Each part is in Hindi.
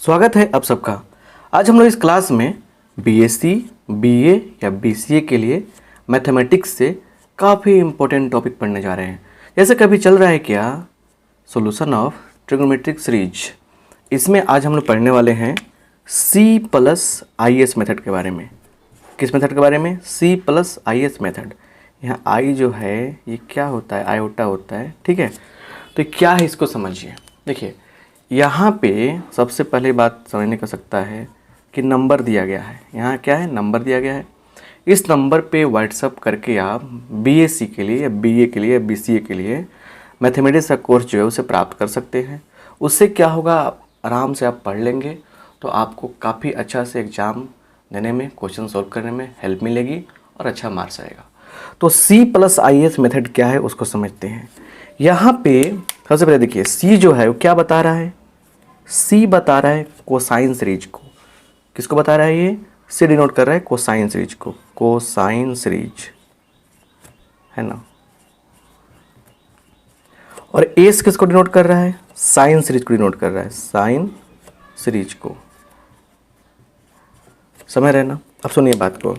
स्वागत है आप सबका। आज हम लोग इस क्लास में बीएससी, बीए या बीसीए के लिए मैथमेटिक्स से काफ़ी इम्पोर्टेंट टॉपिक पढ़ने जा रहे हैं। जैसे कभी चल रहा है क्या, सॉल्यूशन ऑफ ट्रिग्नोमेट्रिक सीरीज। इसमें आज हम लोग पढ़ने वाले हैं C+IS मेथड के बारे में। किस मेथड के बारे में? C+IS method. यहाँ आई जो है ये क्या होता है? आयोटा होता है, ठीक है। तो क्या है इसको समझिए। देखिए यहाँ पे सबसे पहले बात समझने का सकता है कि नंबर दिया गया है। यहाँ क्या है? नंबर दिया गया है। इस नंबर पे व्हाट्सअप करके आप बीएससी के लिए या बीए के लिए या बीसीए के लिए मैथमेटिक्स का कोर्स जो है उसे प्राप्त कर सकते हैं। उससे क्या होगा, आराम से आप पढ़ लेंगे तो आपको काफ़ी अच्छा से एग्ज़ाम देने में, क्वेश्चन सॉल्व करने में हेल्प मिलेगी और अच्छा मार्क्स आएगा। तो C+IS मेथड क्या है उसको समझते हैं। यहाँ पे सबसे पहले देखिए C जो है वो क्या बता रहा है? C बता रहा है कोसाइन सीरीज को। किसको बता रहा है? ये C डिनोट कर रहा है कोसाइन सीरीज को। कोसाइन सीरीज है ना। और एस किसको डिनोट कर रहा है? साइन सीरीज को डिनोट कर रहा है, साइन सीरीज को। समझ रहे ना? अब सुनिए बात को।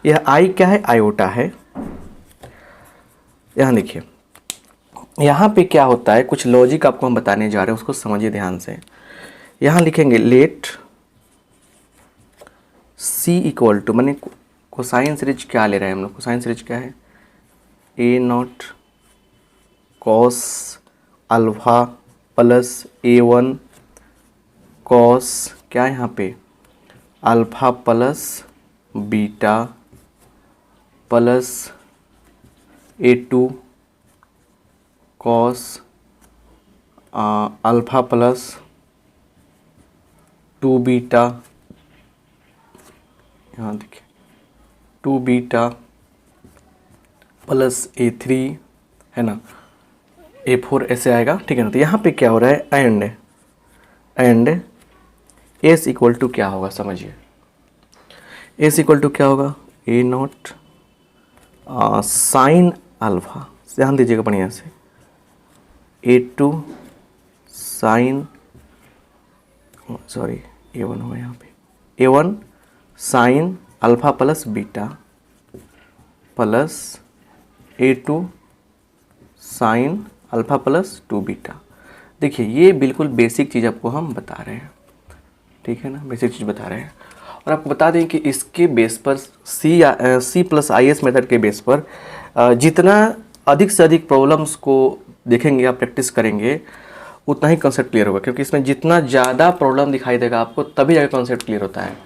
यह आई क्या है? आयोटा है। यहाँ देखिए, यहाँ पे क्या होता है, कुछ लॉजिक आपको हम बताने जा रहे हैं, उसको समझिए ध्यान से। यहाँ लिखेंगे लेट C इक्वल टू, मैंने कोसाइन सीरीज क्या ले रहे हैं हम लोग? कोसाइन सीरीज क्या है? A0 cos alpha plus A1 cos क्या है यहाँ पे? Alpha plus beta plus A2 cos alpha plus 2 beta. यहाँ देखिए 2 बीटा प्लस A3 है ना, A4 ऐसे आएगा, ठीक है ना। तो यहाँ पे क्या हो रहा है? एंड एस इक्वल टू क्या होगा समझिए। एस इक्वल टू क्या होगा? A0 साइन अल्फा, ध्यान दीजिएगा बढ़िया से, A2 साइन, सॉरी A1 होगा यहाँ पे, A1 sine alpha plus beta plus A2 sine alpha plus 2 beta. देखिए ये बिल्कुल बेसिक चीज़ आपको हम बता रहे हैं, ठीक है ना, बेसिक चीज़ बता रहे हैं। और आपको बता दें कि इसके बेस पर C+IS मेथड के बेस पर जितना अधिक से अधिक प्रॉब्लम्स को देखेंगे आप, प्रैक्टिस करेंगे, उतना ही कॉन्सेप्ट क्लियर होगा। क्योंकि इसमें जितना ज़्यादा प्रॉब्लम दिखाई देगा आपको, तभी जाकर कॉन्सेप्ट क्लियर होता है।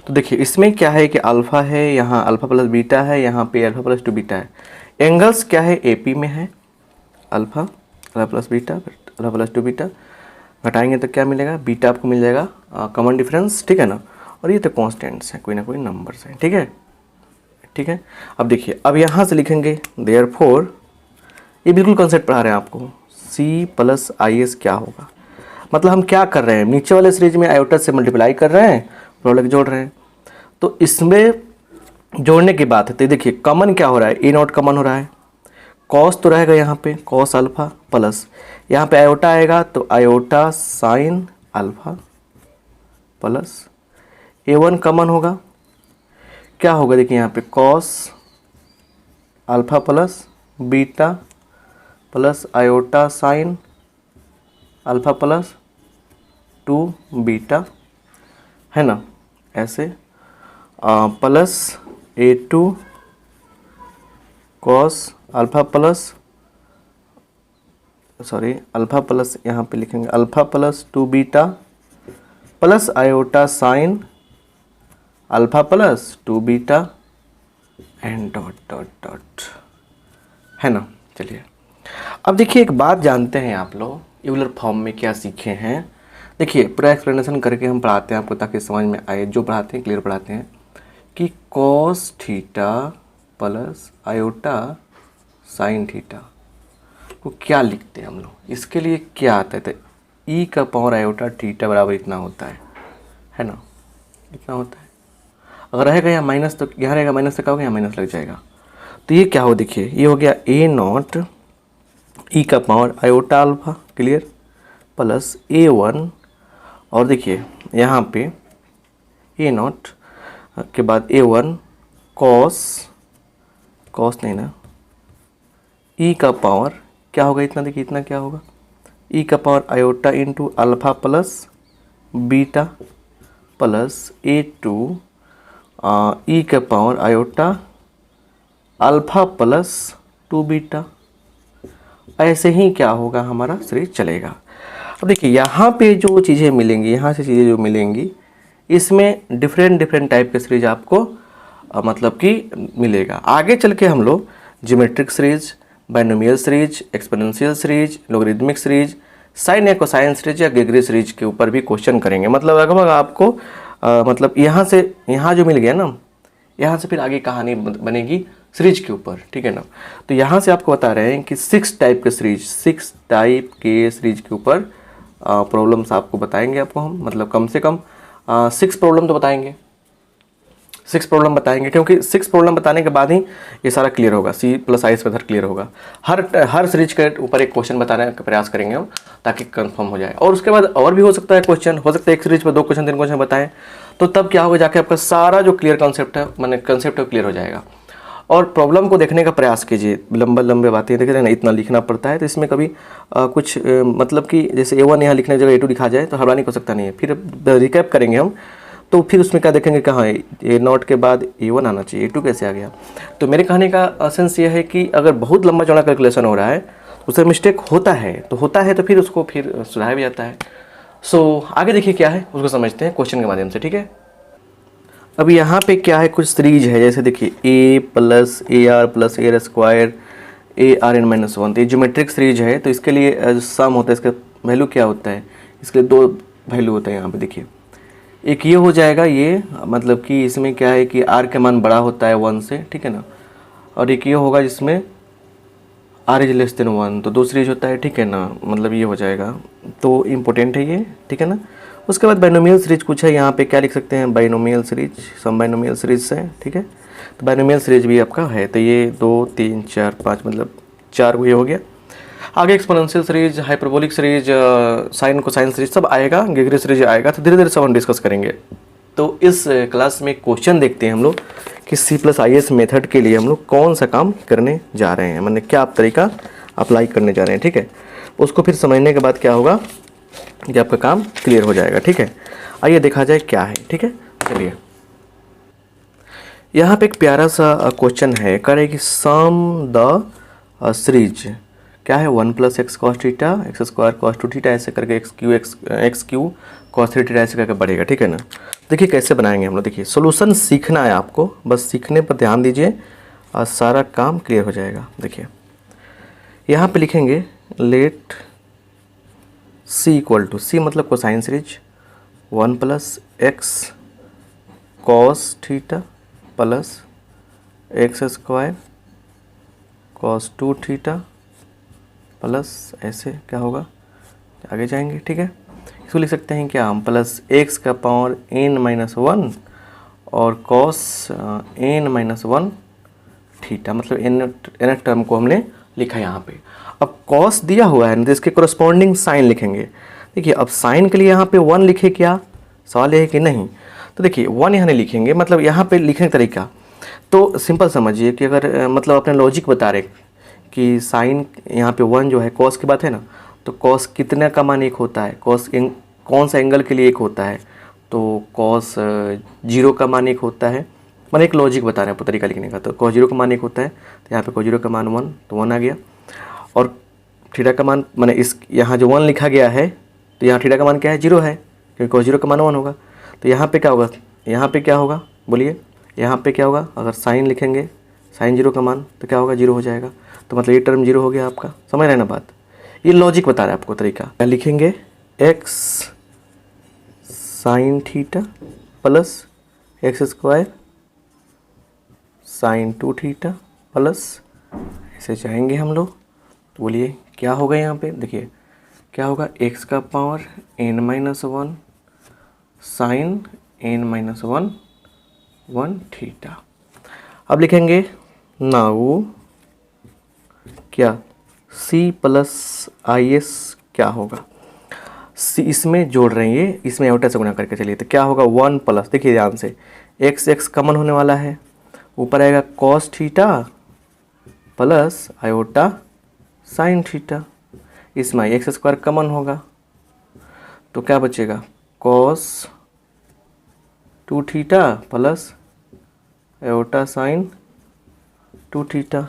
तो देखिए इसमें क्या है कि अल्फ़ा है, यहाँ अल्फ़ा प्लस बीटा है, यहाँ पे अल्फ़ा प्लस 2 बीटा है। एंगल्स क्या है? AP में है alpha plus beta, alpha plus 2 beta. घटाएंगे तो क्या मिलेगा? बीटा आपको मिल जाएगा, कॉमन डिफरेंस, ठीक है ना। और ये तो कॉन्स्टेंट्स हैं, कोई ना कोई नंबर्स हैं, ठीक है, ठीक है। अब देखिए, अब यहाँ से लिखेंगे देयरफॉर, ये बिल्कुल कॉन्सेप्ट पढ़ा रहे हैं आपको। C+IS क्या होगा, मतलब हम क्या कर रहे हैं, नीचे वाले सीरीज में आयोटा से मल्टीप्लाई कर रहे हैं, प्रोडक्ट जोड़ रहे हैं। तो इसमें जोड़ने की बात है, तो देखिए कॉमन क्या हो रहा है? A0 कॉमन हो रहा है, कॉस तो रहेगा यहाँ पे, कॉस अल्फा प्लस यहाँ पे आयोटा आएगा तो iota sine alpha plus A1 common होगा, क्या होगा? देखिए यहाँ पे cos alpha plus beta plus iota sine alpha plus 2 beta, है ना, ऐसे plus A2 cos alpha plus, sorry alpha plus, यहाँ पे लिखेंगे alpha plus 2 beta plus iota sine alpha plus 2 beta and dot dot dot, है ना। चलिए अब देखिए एक बात जानते हैं आप लोग यूलर फॉर्म में क्या सीखे हैं। देखिए पूरा एक्सप्लेनेशन करके हम पढ़ाते हैं आपको, ताकि समझ में आए, जो पढ़ाते हैं क्लियर पढ़ाते हैं। कि cos theta plus iota sine theta को क्या लिखते हैं हम लोग, इसके लिए क्या आता है? तो ई का पावर आयोटा थीटा बराबर इतना होता है ना, इतना होता है। अगर रहेगा यहाँ माइनस तो यहाँ रहेगा माइनस, तो क्या होगा? यहाँ माइनस लग जाएगा। तो ये क्या हो, देखिए ये हो गया A0 ई का power iota alpha, clear, plus A1 और देखिए यहाँ पे ए नॉट के बाद A1 कॉस नहीं ना, ई का पावर क्या होगा इतना, देखिए इतना क्या होगा, ई का power iota into alpha plus beta plus A2 ई का power iota alpha plus 2 beta. ऐसे ही क्या होगा, हमारा सीरीज चलेगा। अब देखिए यहाँ पे जो चीज़ें मिलेंगी, यहाँ से चीज़ें जो मिलेंगी, इसमें डिफरेंट टाइप के सीरीज आपको मतलब कि मिलेगा। आगे चल के हम लोग geometric series, binomial series, exponential series, logarithmic series, sine या कोसाइन सीरीज या गेगरी सीरीज के ऊपर भी क्वेश्चन करेंगे। मतलब लगभग आपको मतलब यहाँ से यहाँ जो मिल गया ना, यहाँ से फिर आगे कहानी बनेगी सीरीज के ऊपर, ठीक है ना। तो यहाँ से आपको बता रहे हैं कि 6 टाइप के सीरीज के ऊपर प्रॉब्लम्स आपको बताएंगे आपको हम, मतलब कम से कम 6 प्रॉब्लम तो बताएंगे, 6 प्रॉब्लम बताएंगे, क्योंकि 6 प्रॉब्लम बताने के बाद ही ये सारा क्लियर होगा, C+I मेथड क्लियर होगा। हर सीरीज के ऊपर एक क्वेश्चन बताने का प्रयास करेंगे हम, ताकि कंफर्म हो जाए। और उसके बाद और भी हो सकता है क्वेश्चन, हो सकता है एक सीरीज पर 2 क्वेश्चन 3 क्वेश्चन बताएं, तो तब क्या होगा, जाके आपका सारा जो क्लियर कंसेप्ट है, मैंने कंसेप्ट है, क्लियर हो जाएगा। और प्रॉब्लम को देखने का प्रयास कीजिए, लंबे बातें देख रहे हैं ना, इतना लिखना पड़ता है, तो इसमें कभी कुछ मतलब कि जैसे A1 यहाँ लिखने की जगह A2 लिखा जाए तो हैरानी हो सकता नहीं है। फिर रिकैप करेंगे हम, तो फिर उसमें क्या देखेंगे, कहाँ है A0 के बाद A1 आना चाहिए, A2 कैसे आ गया। तो मेरे कहने का सेंस ये है कि अगर बहुत लंबा चौड़ा कैलकुलेशन हो रहा है, उससे मिस्टेक होता है तो फिर उसको फिर सुधारा भी जाता है। सो आगे देखिए क्या है, उसको समझते हैं क्वेश्चन के माध्यम से, ठीक है। अब यहाँ पे क्या है, कुछ सीरीज है, जैसे देखिए A plus AR plus AR square ARn-1, तो ये ज्योमेट्रिक सीरीज है। तो इसके लिए सम होता है, इसका वैल्यू क्या होता है, इसके लिए 2 वैल्यू होता है यहाँ पे। देखिए एक ये हो जाएगा, ये मतलब कि इसमें क्या है कि R का मान बड़ा होता है 1 से, ठीक है ना। और एक ये होगा जिसमें R इज लेस देन 1, तो 2 सीरीज होता है, ठीक है ना, मतलब ये हो जाएगा। तो इम्पोर्टेंट है ये, ठीक है ना। उसके बाद बाइनोमियल सीरीज कुछ है, यहाँ पे क्या लिख सकते हैं, बाइनोमियल सीरीज, सम बाइनोमियल सीरीज से, ठीक है। तो बाइनोमियल सीरीज भी आपका है, तो ये 2 3 4 5 मतलब 4 ये हो गया। आगे exponential series, hyperbolic series, sine cosine series सब आएगा, गेगरी सीरीज आएगा, तो धीरे धीरे सब हम डिस्कस करेंगे। तो इस क्लास में क्वेश्चन देखते हैं हम लोग कि C+IS मेथड के लिए हम लोग कौन सा काम करने जा रहे हैं, मतलब क्या आप तरीका अप्लाई करने जा रहे हैं, ठीक है। उसको फिर समझने के बाद क्या होगा कि आपका काम क्लियर हो जाएगा, ठीक है। आइए देखा जाए क्या है, ठीक है। चलिए यहाँ पे एक प्यारा सा क्वेश्चन है, करे कि सम द सीरीज क्या है, 1 + x cos theta x² cos 2 theta ऐसे करके x क्यू cos 3 थीटा ऐसे करके बढ़ेगा, ठीक है ना। देखिए कैसे बनाएंगे हम लोग, देखिए सोल्यूशन सीखना है आपको, बस सीखने पर ध्यान दीजिए और सारा काम क्लियर हो जाएगा। देखिए यहाँ पे लिखेंगे लेट C = C मतलब cosine series 1 + x cos theta plus x² cos 2 theta plus ऐसे क्या होगा, आगे जाएंगे, ठीक है। इसको लिख सकते हैं क्या हम, प्लस x का पावर n-1 और cos n-1 थीटा, मतलब n टर्म को हमने लिखा यहाँ पे। अब cos दिया हुआ है ना, तो इसके कोरस्पॉन्डिंग साइन लिखेंगे। देखिए अब साइन के लिए यहाँ पे 1 लिखे, क्या सवाल है कि नहीं, तो देखिए 1 यहाँ नहीं लिखेंगे, मतलब यहाँ पे लिखने का तरीका तो सिंपल समझिए कि अगर मतलब अपने लॉजिक बता रहे कि साइन यहाँ पे 1 जो है कॉस की बात है ना, तो कॉस कितने का मान 1 होता है, कॉस कौन सा एंगल के लिए 1 होता है, तो कॉस 0 का मान 1 होता है। मैंने एक लॉजिक बता रहे हैं आपको तरीका लिखने का, तो कॉस 0 का मान 1 होता है, तो यहाँ पे कॉस 0 का मान 1, तो 1 आ गया। और थीटा का मान मैंने इस यहाँ जो 1 लिखा गया है, तो यहाँ थीटा का मान क्या है, 0 है, क्योंकि कॉस 0 का मान 1 होगा। तो यहाँ पे क्या होगा, यहाँ पे क्या होगा बोलिए, यहाँ पे क्या होगा, अगर साइन लिखेंगे साइन 0 का मान तो क्या होगा, 0 हो जाएगा। तो मतलब ये टर्म 0 हो गया आपका, समझ रहे ना बात, ये लॉजिक बता रहा है आपको तरीका। क्या लिखेंगे, x sin theta plus x² sin 2 theta plus ऐसे जाएंगे हम लोग, तो बोलिए क्या होगा यहाँ पे, देखिए क्या होगा, x का power n-1 sin n-1 1 theta. अब लिखेंगे नाउ क्या C+IS क्या होगा, इसमें जोड़ रहे हैं, ये इसमें आयोटा से गुना करके चलिए, तो क्या होगा 1 प्लस, देखिए ध्यान से x कॉमन होने वाला है, ऊपर आएगा cos theta plus iota sine theta, इसमें एक्स स्क्वायर कॉमन होगा तो क्या बचेगा cos 2 theta plus iota sign 2 theta,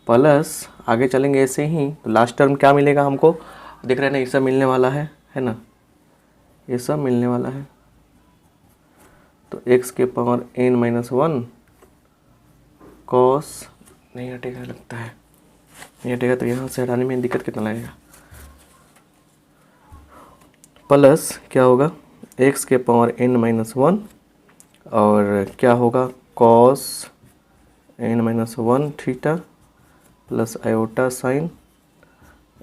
plus आगे चलेंगे ऐसे ही तो लास्ट टर्म क्या मिलेगा हमको, दिख रहा है ना, ये सब मिलने वाला है ना, ये सब मिलने वाला है। तो x के पावर n-1 कॉस, नहीं हटेगा लगता है, नहीं हटेगा तो यहाँ से हटाने में दिक्कत कितना लगेगा, प्लस क्या होगा x के पावर n-1 और क्या होगा cos n-1 theta plus iota sign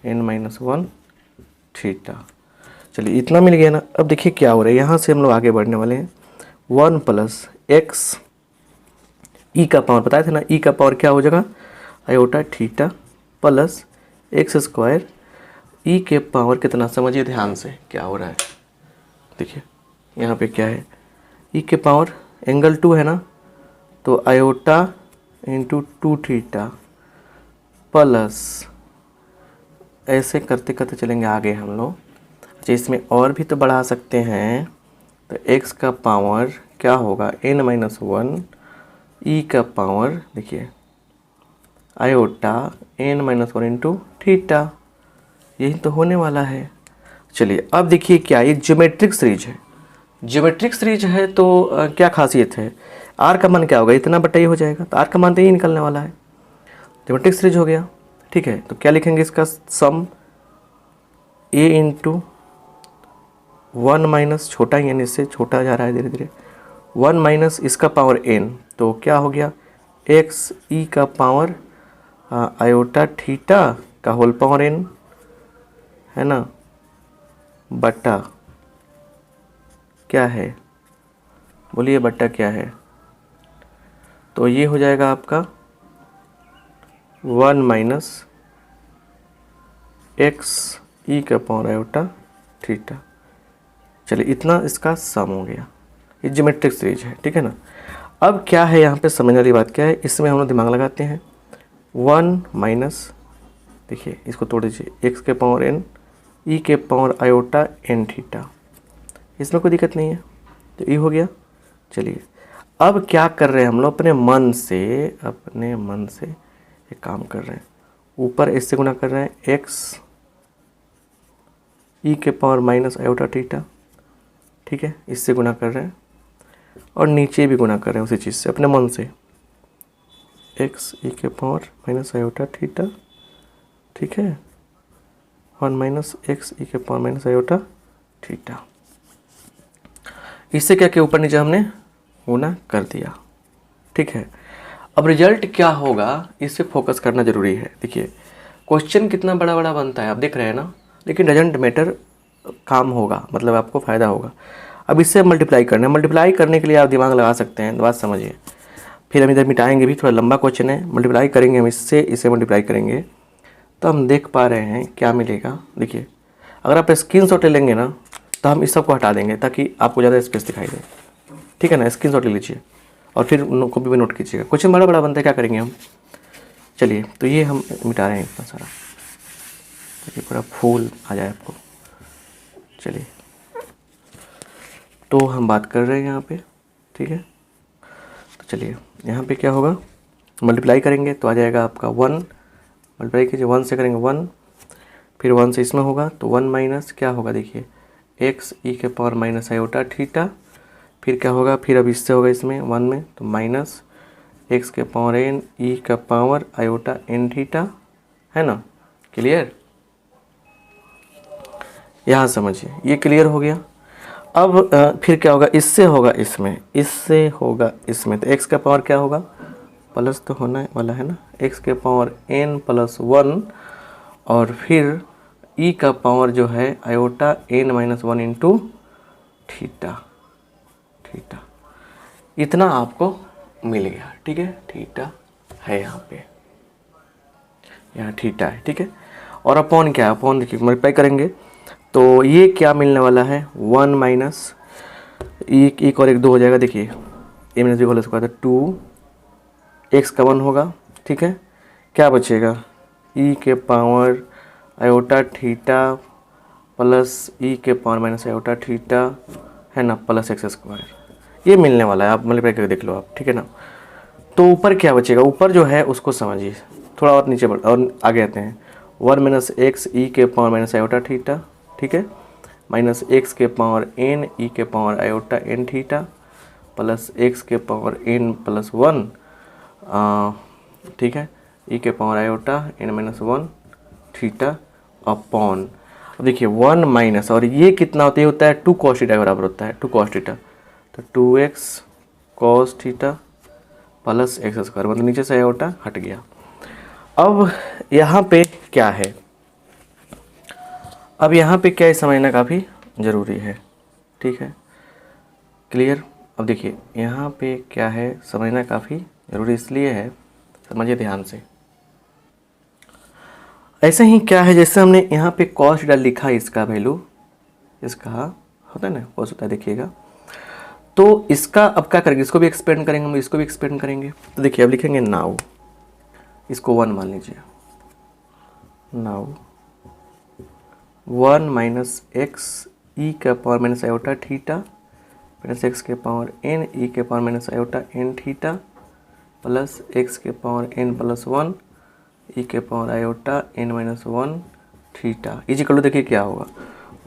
n-1 theta. चलिए इतना मिल गया ना। अब देखिए क्या हो रहा है, यहाँ से हम लोग आगे बढ़ने वाले हैं। 1 प्लस एक्स ई का पावर बताए थे ना, ई का पावर क्या हो जाएगा iota theta plus x square e के पावर कितना, समझिए ध्यान से क्या हो रहा है। देखिए यहाँ पे क्या है, ई के पावर एंगल 2 है ना, तो आयोटा इंटू 2 थीटा प्लस, ऐसे करते करते चलेंगे आगे हम लोग। अच्छा इसमें और भी तो बढ़ा सकते हैं, तो x का पावर क्या होगा n-1 ई का पावर, देखिए आयोटा n-1 इंटू थीटा, यही तो होने वाला है। चलिए अब देखिए क्या, ये ज्योमेट्रिक सीरीज है, ज्योमेट्रिक सीरीज है तो क्या खासियत है, r का मान क्या होगा इतना बटा ही हो जाएगा, तो r का मान तो यही निकलने वाला है, ज्योमेट्रिक सीरीज हो गया। ठीक है, तो क्या लिखेंगे इसका सम a इंटू 1 माइनस, छोटा ही यानी इससे छोटा जा रहा है धीरे धीरे, 1 माइनस इसका पावर n, तो क्या हो गया x ई का पावर आयोटा थीटा का होल पावर n है ना, बटा क्या है, बोलिए बटा क्या है, तो ये हो जाएगा आपका 1 माइनस एक्स ई का पावर आयोटा थीटा। चलिए इतना इसका सम हो गया, ये ज्योमेट्रिक सीरीज है। ठीक है ना। अब क्या है यहाँ पे समझने वाली बात क्या है, इसमें हम लोग दिमाग लगाते हैं। 1 माइनस, देखिए इसको तोड़ दीजिए, एक्स के पावर n ई के पावर आयोटा n थीटा, इसमें कोई दिक्कत नहीं है, तो ये हो गया। चलिए अब क्या कर रहे हैं हम लोग, अपने मन से एक काम कर रहे हैं, ऊपर इससे गुना कर रहे हैं x ई के पावर माइनस आयोटा थीटा, ठीक है, इससे गुना कर रहे हैं, और नीचे भी गुना कर रहे हैं उसी चीज़ से अपने मन से, x ई के पावर माइनस आयोटा थीटा, ठीक है, 1 माइनस एक्स ई के पावर माइनस आयोटा थीटा। इससे क्या किया, ऊपर नीचे हमने गुना कर दिया। ठीक है, अब रिजल्ट क्या होगा इस पे फोकस करना जरूरी है। देखिए क्वेश्चन कितना बड़ा बड़ा बनता है आप देख रहे हैं ना, लेकिन डजंट मैटर, काम होगा, मतलब आपको फ़ायदा होगा। अब इससे मल्टीप्लाई करना है, मल्टीप्लाई करने के लिए आप दिमाग लगा सकते हैं, बात समझिए। फिर हम इधर मिटाएंगे भी, थोड़ा लंबा क्वेश्चन है, मल्टीप्लाई करेंगे हम इसे मल्टीप्लाई करेंगे तो हम देख पा रहे हैं क्या मिलेगा। देखिए अगर आप स्क्रीनशॉट ले लेंगे ना तो हम इस सब को हटा देंगे ताकि आपको ज़्यादा स्पेस दिखाई दे। ठीक है ना, स्क्रीनशॉट ले लीजिए और फिर कॉपी में नोट कीजिएगा। क्वेश्चन बड़ा बड़ा बनता है, क्या करेंगे हम। चलिए तो ये हम मिटा रहे हैं इतना सारा, ताकि पूरा फूल आ जाए आपको। चलिए तो हम बात कर रहे हैं यहाँ पे, ठीक है। तो चलिए यहाँ पे क्या होगा, मल्टीप्लाई करेंगे तो आ जाएगा आपका 1, मल्टीप्लाई कीजिए 1 से करेंगे 1, फिर 1 से इसमें होगा तो 1 माइनस क्या होगा, देखिए एक्स ई के पावर माइनस आयोटा थीटा, फिर क्या होगा, फिर अब इससे होगा इसमें 1 में तो माइनस एक्स के पावर एन ई का पावर आयोटा एन थीटा, है ना। क्लियर, यहाँ समझिए ये क्लियर हो गया। अब फिर क्या होगा, इससे होगा इसमें, इससे होगा इसमें, तो x का पावर क्या होगा, प्लस तो होना वाला है ना, x के पावर n प्लस 1 और फिर e का पावर जो है iota n minus 1 into theta, theta इतना आपको मिल गया। ठीक है, थीटा है यहाँ पे, यहाँ थीटा है, ठीक है। और अपॉन क्या है, अपॉन देखिए मल्टीप्लाई करेंगे तो ये क्या मिलने वाला है, 1 माइनस एक और एक 2 हो जाएगा। देखिए ए माइनस बी होल स्क्वायर, तो 2 x का 1 होगा, ठीक है। क्या बचेगा, ई के पावर आयोटा थीटा प्लस ई के पावर माइनस आयोटा थीटा, है ना, प्लस एक्स स्क्वायर। ये मिलने वाला है, आप मल्टीप्लाई करके देख लो आप, ठीक है ना। तो ऊपर क्या बचेगा, ऊपर जो है उसको समझिए, थोड़ा और नीचे बढ़ और आगे आते हैं। 1 माइनस एक्स ई के पावर माइनस आयोटा थीटा, ठीक है, माइनस एक्स के पावर एन ई के power iota n theta plus x के पावर एन प्लस 1, ठीक है, ई के power iota n minus 1 theta upon. अब देखिए 1 माइनस, और ये कितना होता है, होता है 2 कॉस थीटा बराबर होता है 2 कॉस थीटा, तो 2x cos theta plus x square, मतलब नीचे से आयोटा हट गया। अब यहाँ पे क्या है, अब यहाँ पे क्या है समझना काफ़ी ज़रूरी है, ठीक है, क्लियर। अब देखिए यहाँ पे क्या है समझना काफ़ी ज़रूरी इसलिए है, समझिए ध्यान से। ऐसे ही क्या है, जैसे हमने यहाँ पे कॉस थीटा लिखा, इसका वैल्यू, इसका होता है ना कॉस होता है, देखिएगा। तो इसका अब क्या करेंगे, इसको भी एक्सपेंड करेंगे हम, इसको भी एक्सपेंड करेंगे। तो देखिए अब लिखेंगे नाउ, इसको 1 मान लीजिए, नाउ 1 माइनस एक्स ई का power minus iota theta minus x के पावर एन ई के power minus iota n theta plus x के पावर एन प्लस 1 ई के power iota n minus 1 theta. Easy कर लो, देखिए क्या होगा,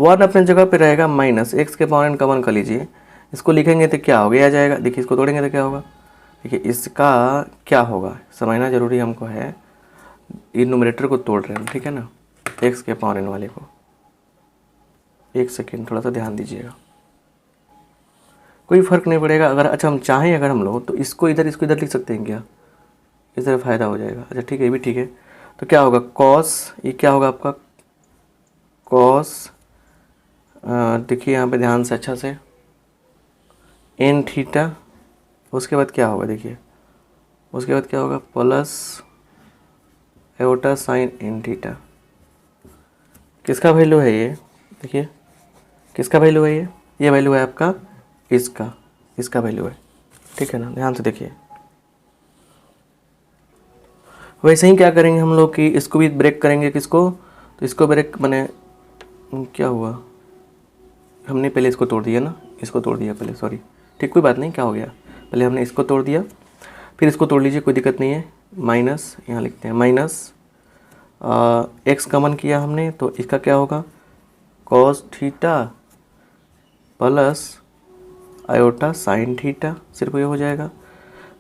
1 अपने जगह पे रहेगा, माइनस एक्स के पावर एन का 1 कर लीजिए, इसको लिखेंगे तो क्या होगा, आ जाएगा। देखिए इसको तोड़ेंगे तो क्या होगा, देखिए इसका क्या होगा समझना जरूरी हमको है। ये न्यूमरेटर को तोड़ रहे हैं, ठीक है ना, एक्स के पावर एन वाले को। एक सेकेंड थोड़ा सा ध्यान दीजिएगा, कोई फ़र्क नहीं पड़ेगा। अगर अच्छा हम चाहें, अगर हम लोग तो इसको इधर लिख सकते हैं क्या, इस तरह फ़ायदा हो जाएगा। अच्छा ठीक है, ये भी ठीक है। तो क्या होगा, कॉस, ये क्या होगा आपका कॉस, देखिए यहाँ पे ध्यान से अच्छा से, एन थीटा, उसके बाद क्या होगा, देखिए उसके बाद क्या होगा, plus iota sine n theta. किसका वैल्यू है ये, देखिए किसका वैल्यू है ये वैल्यू है आपका इसका वैल्यू है, ठीक है ना, ध्यान से देखिए। वैसे ही क्या करेंगे हम लोग कि इसको भी ब्रेक करेंगे, किसको, तो इसको ब्रेक मैंने क्या हुआ, हमने पहले इसको तोड़ दिया ना, इसको तोड़ दिया पहले, सॉरी, ठीक कोई बात नहीं, क्या हो गया, पहले हमने इसको तोड़ दिया, फिर इसको तोड़ लीजिए, कोई दिक्कत नहीं है। माइनस, यहाँ लिखते हैं माइनस एक्स कॉमन किया हमने, तो इसका क्या होगा, cos theta plus iota sine theta, सिर्फ ये हो जाएगा।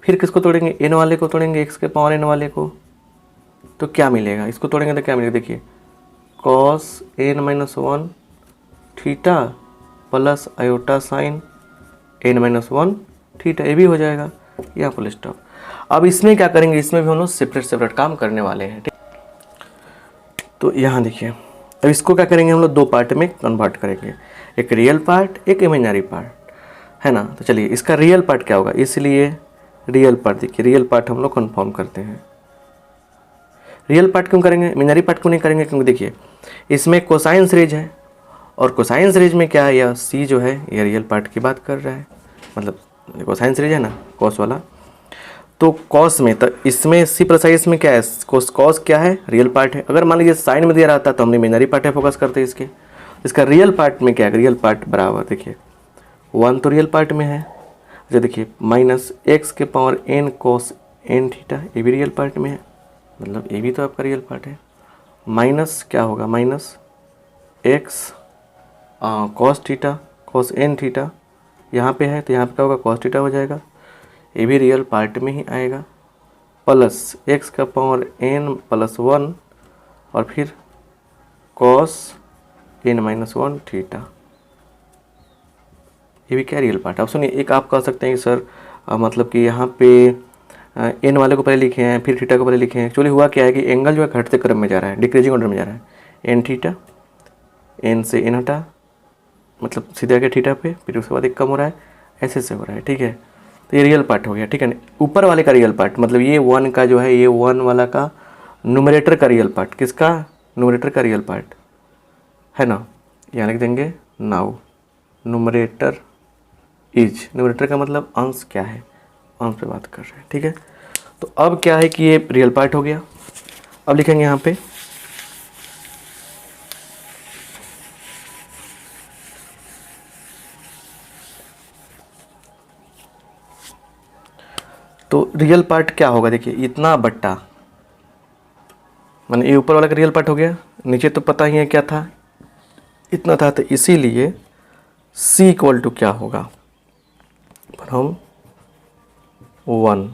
फिर किसको तोड़ेंगे, एन वाले को तोड़ेंगे, एक्स के पावर एन वाले को, तो क्या मिलेगा, इसको तोड़ेंगे तो क्या मिलेगा, देखिए cos n minus 1 theta plus iota sine n minus 1 theta, ये भी हो जाएगा, यहाँ फुल स्टॉप। अब इसमें क्या करेंगे, इसमें भी हम लोग सेपरेट काम करने वाले हैं, ठीक। तो यहाँ देखिए अब इसको क्या करेंगे, हम लोग 2 पार्ट में कन्वर्ट करेंगे, एक रियल पार्ट, एक इमेजिनरी पार्ट, है ना। तो चलिए इसका रियल पार्ट क्या होगा, इसलिए रियल पार्ट, देखिए रियल पार्ट हम लोग कन्फर्म करते हैं। रियल पार्ट क्यों करेंगे, इमेजिनरी पार्ट क्यों नहीं करेंगे, क्योंकि देखिए इसमें कोसाइन सीरीज है, और कोसाइन सीरीज में क्या है, यह सी जो है ये रियल पार्ट की बात कर रहा है, मतलब कोसाइन सीरीज है ना कॉस वाला, तो कॉस में, तो इसमें सी प्रिसाइज में क्या है, कॉस क्या है, रियल पार्ट है। अगर मान लीजिए साइन में दिया रहता तो हमने इमेजिनरी पार्ट है फोकस करते हैं इसके, इसका रियल पार्ट में क्या है, रियल पार्ट बराबर, देखिए 1 तो रियल पार्ट में है। अच्छा देखिए माइनस एक्स के power n cos n theta, ये भी रियल पार्ट में है, मतलब ये भी तो आपका रियल पार्ट है। माइनस क्या होगा, minus x cos theta cos n theta, यहाँ पे है तो यहाँ पे क्या होगा, कॉस थीटा हो जाएगा, ये भी रियल पार्ट में ही आएगा, प्लस एक्स का पावर एन प्लस 1 और फिर कॉस एन माइनस 1 थीटा, ये भी क्या रियल पार्ट। अब सुनिए, एक आप कह सकते हैं कि सर मतलब कि यहाँ पे एन वाले को पहले लिखे हैं फिर थीटा को पहले लिखे हैं। एक्चुअली हुआ क्या है कि एंगल जो है घटते क्रम में जा रहा है, डिक्रीजिंग ऑर्डर में जा रहा है, एन थीटा, एन से एन हटा, मतलब सीधे आगे थीटा पे, फिर उसके बाद एक कम हो रहा है, ऐसे से हो रहा है, ठीक है। तो ये रियल पार्ट हो गया, ठीक है। ऊपर वाले का रियल पार्ट मतलब ये 1 का जो है, ये 1 वाला का न्यूमरेटर का रियल पार्ट, किसका, न्यूमरेटर का रियल पार्ट है ना, यहाँ लिख देंगे नाउ न्यूमरेटर इज, न्यूमरेटर का मतलब अंश क्या है, अंश पे बात कर रहे हैं, ठीक है। तो अब क्या है कि ये रियल पार्ट हो गया। अब लिखेंगे यहाँ पे तो रियल पार्ट क्या होगा, देखिए इतना बट्टा, माने ये ऊपर वाला का रियल पार्ट हो गया, नीचे तो पता ही है क्या था, इतना था, तो इसीलिए c इक्वल टू क्या होगा, फ्रॉम 1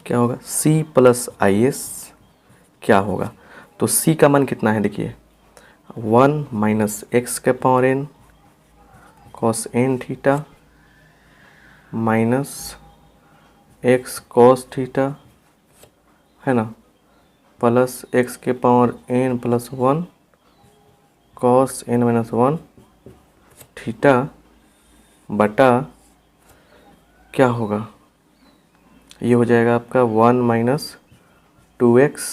क्या होगा, c प्लस आई एस क्या होगा, तो c का मान कितना है, देखिए 1 माइनस एक्स के power n cos n theta minus x cos theta है ना, प्लस एक्स के power n plus 1 cos n minus 1 theta बटा क्या होगा, ये हो जाएगा आपका 1 minus 2x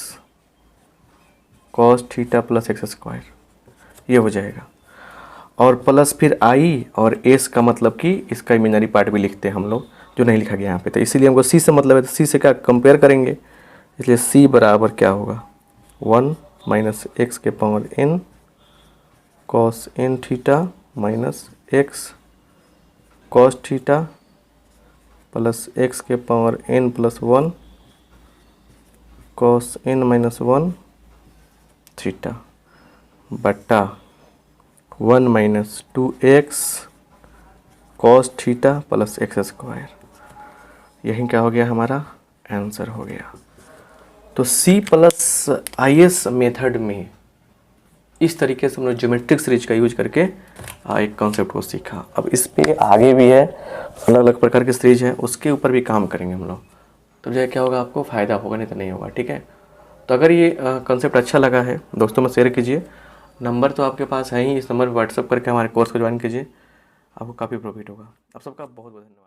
cos theta plus x square, ये हो जाएगा। और प्लस फिर आई और एस का मतलब कि इसका इमेजिनरी पार्ट भी लिखते हैं हम लोग, जो नहीं लिखा गया यहाँ पे, तो इसीलिए हमको सी से मतलब है, तो सी से क्या कंपेयर करेंगे, इसलिए सी बराबर क्या होगा 1 माइनस एक्स के power n cos n theta minus x cos theta plus x के power n plus 1 cos n minus 1 theta बट्टा 1 minus 2x cos theta plus x square, यही क्या हो गया, हमारा आंसर हो गया। तो C plus I S method में इस तरीके से हम लोग ज्योमेट्रिक सीरीज का यूज करके एक कॉन्सेप्ट को सीखा। अब इस पे आगे भी है, अलग अलग प्रकार की सीरीज है, उसके ऊपर भी काम करेंगे हम लोग, तो जो क्या होगा, आपको फ़ायदा होगा, नहीं तो नहीं होगा, ठीक है। तो अगर ये कॉन्सेप्ट अच्छा लगा है दोस्तों में शेयर कीजिए, नंबर तो आपके पास है ही, इस नंबर पर व्हाट्सअप करके हमारे कोर्स को ज्वाइन कीजिए, आपको काफ़ी प्रॉफिट होगा। आप सबका बहुत बहुत धन्यवाद।